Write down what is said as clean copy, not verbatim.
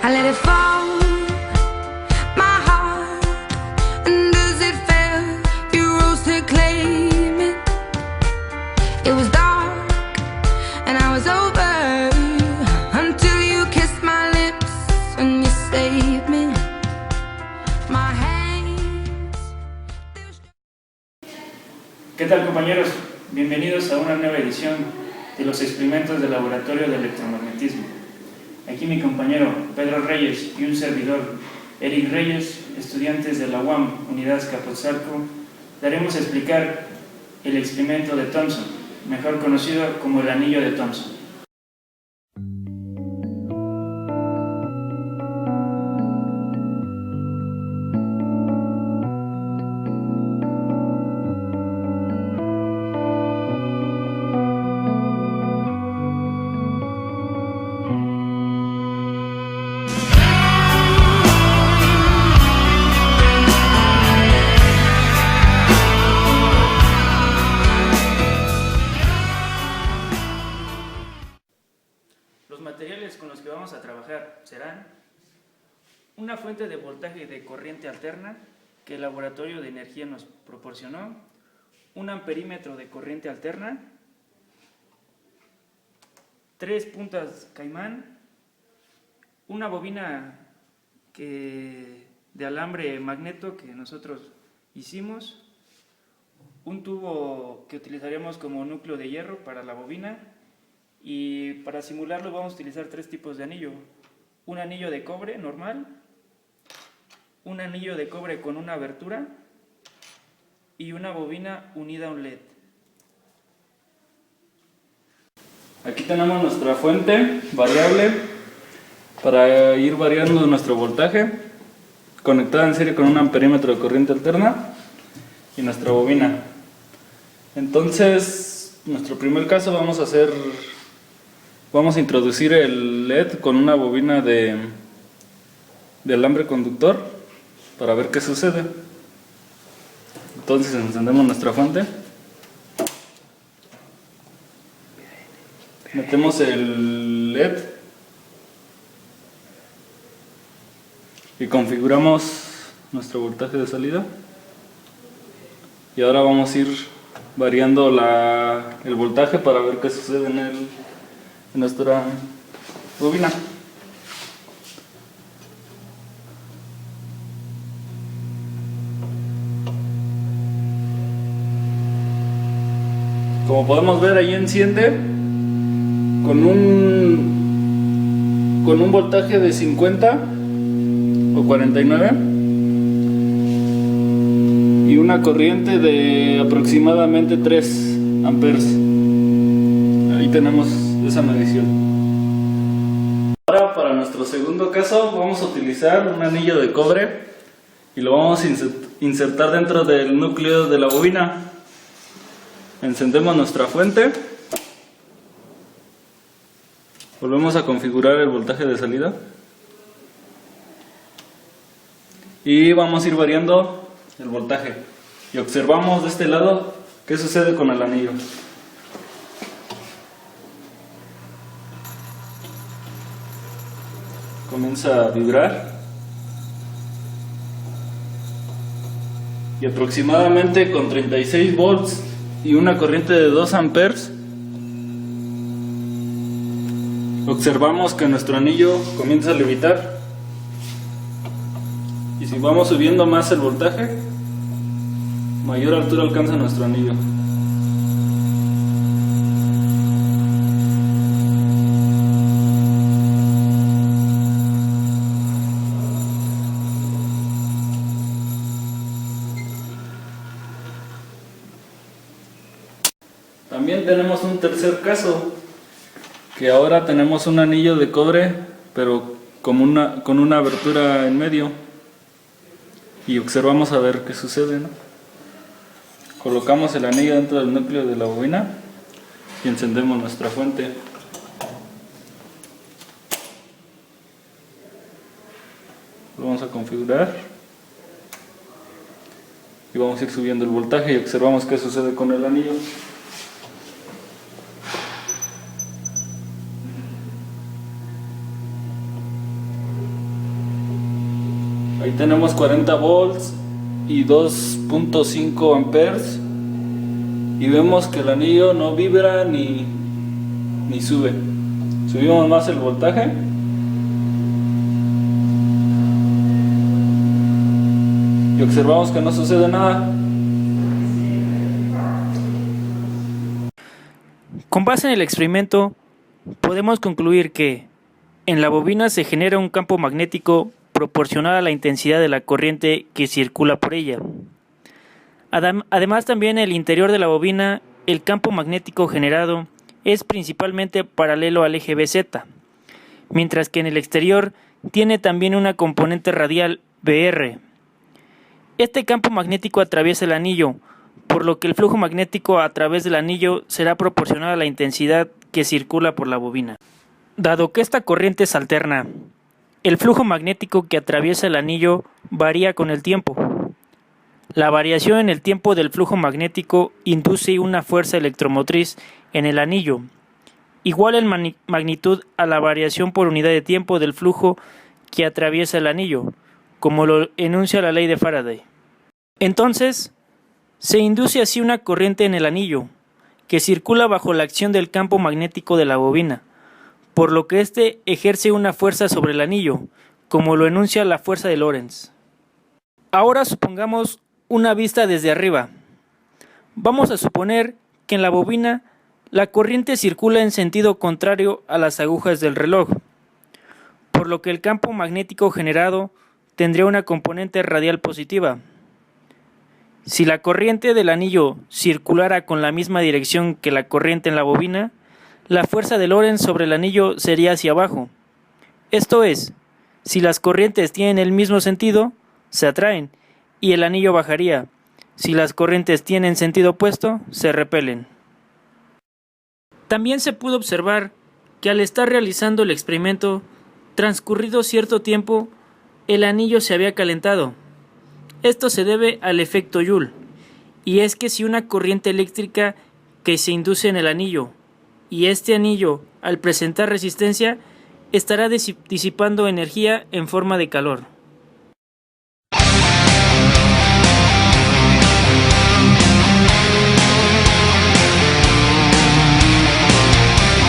I let it fall, my heart, and as it fell, you rose to claim it. It was dark, and I was over, until you kissed my lips, and you saved me. My hands. ¿Qué tal, compañeros? Bienvenidos a una nueva edición de los experimentos del Laboratorio de Electromagnetismo. Aquí mi compañero Pedro Reyes y un servidor, Eric Reyes, estudiantes de la UAM, Unidad Azcapotzalco, daremos a explicar el experimento de Thomson, mejor conocido como el anillo de Thomson. Los materiales con los que vamos a trabajar serán una fuente de voltaje de corriente alterna que el laboratorio de energía nos proporcionó, un amperímetro de corriente alterna, 3 puntas caimán, una bobina de alambre magneto que nosotros hicimos, un tubo que utilizaremos como núcleo de hierro para la bobina. Y para simularlo vamos a utilizar 3 tipos de anillo: un anillo de cobre normal, un anillo de cobre con una abertura y una bobina unida a un LED. Aquí tenemos nuestra fuente variable para ir variando nuestro voltaje, conectada en serie con un amperímetro de corriente alterna y nuestra bobina. Entonces, nuestro primer caso vamos a introducir el LED con una bobina de alambre conductor para ver qué sucede. Entonces encendemos nuestra fuente, metemos el LED y configuramos nuestro voltaje de salida. Y ahora vamos a ir variando el voltaje para ver qué sucede en nuestra bobina. Como podemos ver, ahí enciende con un voltaje de 50 o 49 y una corriente de aproximadamente 3 amperes. Ahí tenemos esa medición. Ahora, para nuestro segundo caso, vamos a utilizar un anillo de cobre y lo vamos a insertar dentro del núcleo de la bobina. Encendemos nuestra fuente, volvemos a configurar el voltaje de salida y vamos a ir variando el voltaje y observamos de este lado qué sucede con el anillo. Comienza a vibrar y aproximadamente con 36 volts y una corriente de 2 amperes observamos que nuestro anillo comienza a levitar, y si vamos subiendo más el voltaje, mayor altura alcanza nuestro anillo. También tenemos un tercer caso, que ahora tenemos un anillo de cobre, pero con una abertura en medio, y observamos a ver qué sucede, ¿no? Colocamos el anillo dentro del núcleo de la bobina y encendemos nuestra fuente. Lo vamos a configurar y vamos a ir subiendo el voltaje y observamos qué sucede con el anillo. Ahí tenemos 40 volts y 2.5 amperes y vemos que el anillo no vibra ni sube. Subimos más el voltaje y observamos que no sucede nada. Con base en el experimento, podemos concluir que en la bobina se genera un campo magnético proporcional a la intensidad de la corriente que circula por ella. Además, también en el interior de la bobina, el campo magnético generado es principalmente paralelo al eje BZ, mientras que en el exterior tiene también una componente radial BR. Este campo magnético atraviesa el anillo, por lo que el flujo magnético a través del anillo será proporcional a la intensidad que circula por la bobina. Dado que esta corriente es alterna, el flujo magnético que atraviesa el anillo varía con el tiempo. La variación en el tiempo del flujo magnético induce una fuerza electromotriz en el anillo, igual en magnitud a la variación por unidad de tiempo del flujo que atraviesa el anillo, como lo enuncia la ley de Faraday. Entonces, se induce así una corriente en el anillo, que circula bajo la acción del campo magnético de la bobina, por lo que éste ejerce una fuerza sobre el anillo, como lo enuncia la fuerza de Lorentz. Ahora supongamos una vista desde arriba. Vamos a suponer que en la bobina la corriente circula en sentido contrario a las agujas del reloj, por lo que el campo magnético generado tendría una componente radial positiva. Si la corriente del anillo circulara con la misma dirección que la corriente en la bobina, la fuerza de Lorentz sobre el anillo sería hacia abajo. Esto es, si las corrientes tienen el mismo sentido, se atraen y el anillo bajaría. Si las corrientes tienen sentido opuesto, se repelen. También se pudo observar que al estar realizando el experimento, transcurrido cierto tiempo, el anillo se había calentado. Esto se debe al efecto Joule, y es que si una corriente eléctrica que se induce en el anillo, y este anillo, al presentar resistencia, estará disipando energía en forma de calor.